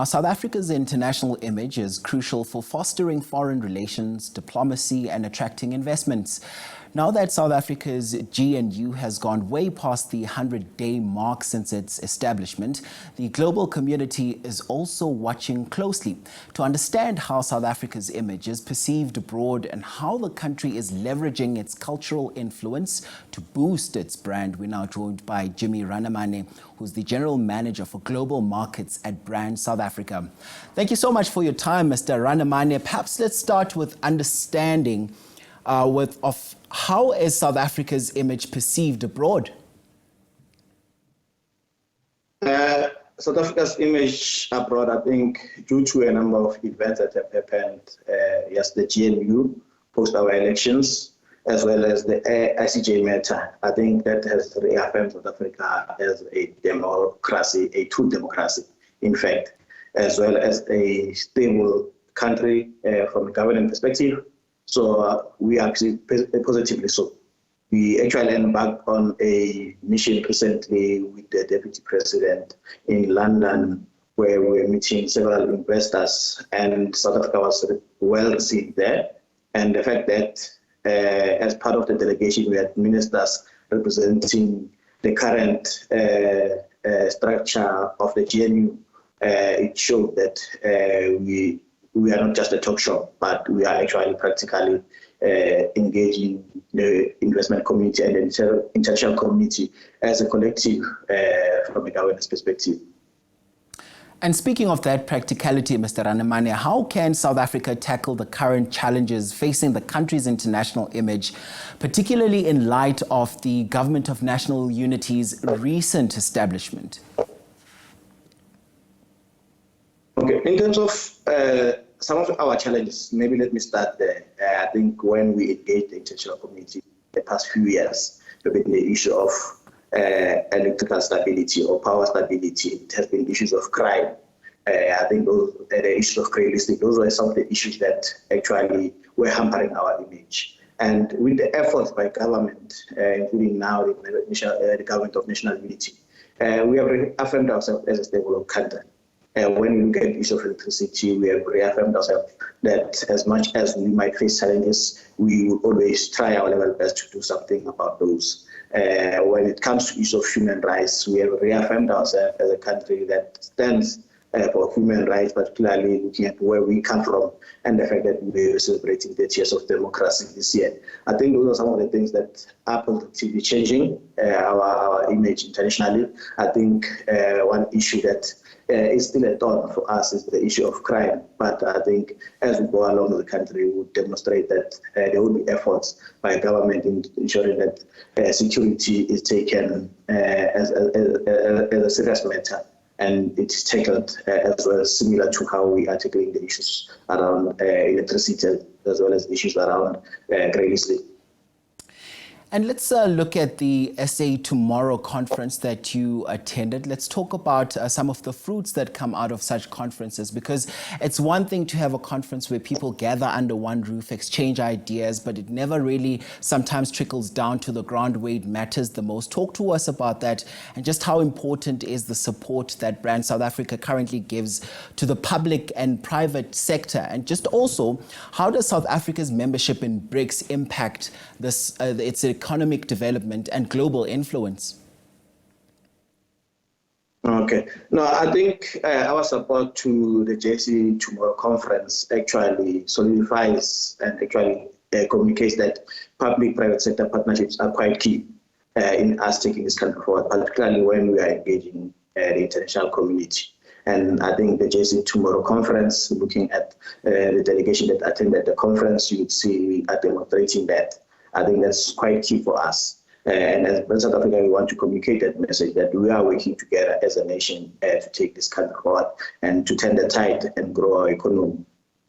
South Africa's international image is crucial for fostering foreign relations, diplomacy, and attracting investments. Now that South Africa's GNU has gone way past the 100-day mark since its establishment, the global community is also watching closely to understand how South Africa's image is perceived abroad and how the country is leveraging its cultural influence to boost its brand. We're now joined by Jimmy Ranamane, who's the General Manager for Global Markets at Brand South Africa. Thank you so much for your time, Mr. Ranamane. Perhaps let's start with understanding of how is South Africa's image perceived abroad? South Africa's image abroad, I think, due to a number of events that have happened, yes, the GNU post our elections, as well as the ICJ matter, I think that has reaffirmed South Africa as a democracy, a true democracy, in fact, as well as a stable country from a governance perspective. So we actually positively so. We actually embarked on a mission recently with the Deputy President in London, where we were meeting several investors, and South Africa was well received there. And the fact that as part of the delegation, we had ministers representing the current structure of the GNU. It showed that we are not just a talk show, but we are actually practically engaging the investment community and the international community as a collective from a governance perspective. And speaking of that practicality, Mr. Ranamane, how can South Africa tackle the current challenges facing the country's international image, particularly in light of the Government of National Unity's recent establishment? Okay, in terms of some of our challenges, maybe let me start there. I think when we engage the international community the past few years, with the issue of electrical stability or power stability, it has been issues of crime. I think the issues of grey listing, those were some of the issues that actually were hampering our image. And with the efforts by government, including now the Government of National Unity, we have reaffirmed ourselves as a stable country. When we look at the issue of electricity, we have reaffirmed ourselves that as much as we might face challenges, we will always try our level best to do something about those. When it comes to the issue of human rights, we have reaffirmed ourselves as a country that stands for human rights, particularly looking at where we come from and the fact that we are celebrating 30 years of democracy this year. I think those are some of the things that are positively changing our image internationally. I think one issue that is still a thorn for us is the issue of crime. But I think as we go along the country, we will demonstrate that there will be efforts by government in ensuring that security is taken as a serious matter. And it's tackled as well, similar to how we are tackling the issues around electricity, as well as issues around grey listing. And let's look at the SA Tomorrow conference that you attended. Let's talk about some of the fruits that come out of such conferences, because it's one thing to have a conference where people gather under one roof, exchange ideas, but it never really sometimes trickles down to the ground where it matters the most. Talk to us about that and just how important is the support that Brand South Africa currently gives to the public and private sector, and just also how does South Africa's membership in BRICS impact this its economic development and global influence? Okay. No, I think our support to the JC Tomorrow conference actually solidifies and actually communicates that public-private sector partnerships are quite key in us taking this country forward, particularly when we are engaging the international community. And I think the JC Tomorrow conference, looking at the delegation that attended the conference, you would see we are demonstrating that. I think that's quite key for us. And as South Africa, we want to communicate that message that we are working together as a nation to take this country forward and to turn the tide and grow our economy.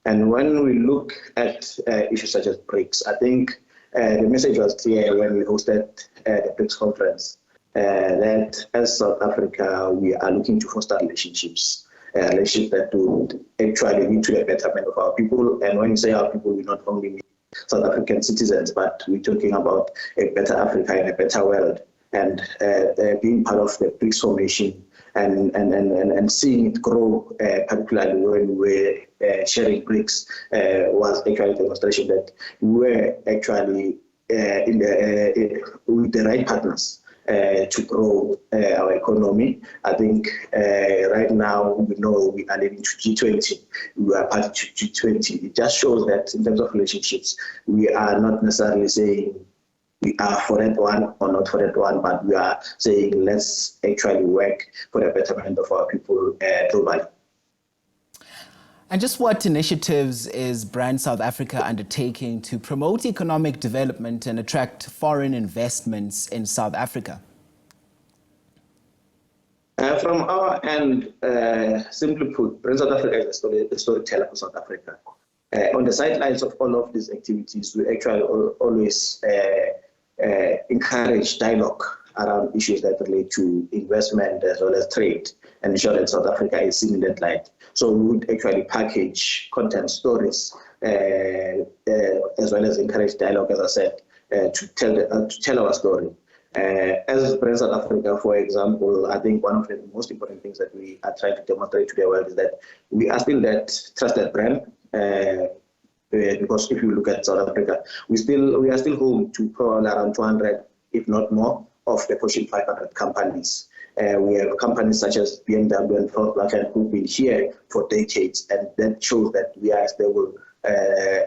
And when we look at issues such as BRICS, I think the message was clear when we hosted the BRICS conference that as South Africa, we are looking to foster relationships that would actually lead to the betterment of our people. And when you say our people, we not only mean South African citizens, but we're talking about a better Africa and a better world. and being part of the BRICS formation and seeing it grow, particularly when we were sharing BRICS, was actually a demonstration that we were actually with the right partners to grow our economy. I think right now we know we are leading to G20. We are part of G20. It just shows that in terms of relationships, we are not necessarily saying we are for that one or not for that one, but we are saying let's actually work for the betterment of our people globally. And just what initiatives is Brand South Africa undertaking to promote economic development and attract foreign investments in South Africa? From our end, simply put, Brand South Africa is a storyteller for South Africa. On the sidelines of all of these activities, we actually always encourage dialogue around issues that relate to investment as well as trade, and ensure that South Africa is seen in that light. So we would actually package content stories as well as encourage dialogue, as I said, to tell our story. As Brand South Africa, for example, I think one of the most important things that we are trying to demonstrate to the world is that we are still that trusted brand. Because if you look at South Africa, we are still home to probably around 200, if not more, of the Fortune 500 companies. We have companies such as BMW and Volkswagen who've been here for decades, and that shows that we are a stable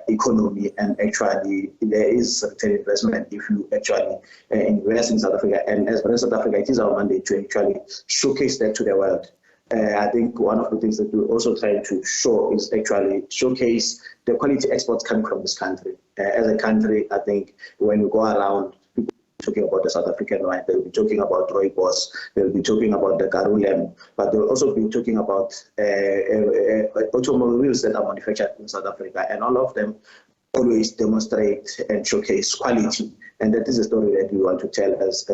economy, and actually there is return investment if you actually invest in South Africa. And as Brand South Africa, it is our mandate to actually showcase that to the world. I think one of the things that we're also trying to show is actually showcase the quality exports coming from this country. As a country, I think when we go around, people talking about the South African wine, they'll be talking about rooibos, they'll be talking about the Karulem, but they'll also be talking about automobiles that are manufactured in South Africa, and all of them always demonstrate and showcase quality. And that is a story that we want to tell as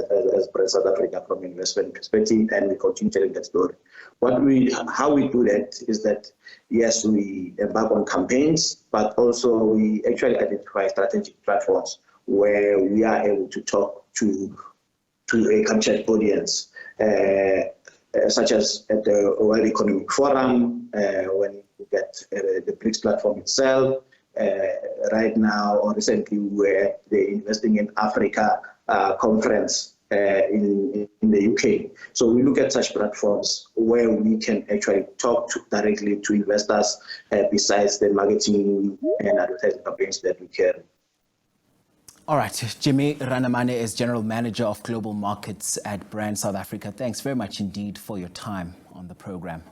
Brand South Africa from an investment perspective, and we continue telling that story. How we do that is that, yes, we embark on campaigns, but also we actually identify strategic platforms where we are able to talk to a captured audience, such as at the World Economic Forum, when we get the BRICS platform itself. Right now, or recently, we're the Investing in Africa conference in the UK. So we look at such platforms where we can actually talk directly to investors besides the marketing and advertising campaigns that we carry. All right, Jimmy Ranamane is General Manager of Global Markets at Brand South Africa. Thanks very much indeed for your time on the program.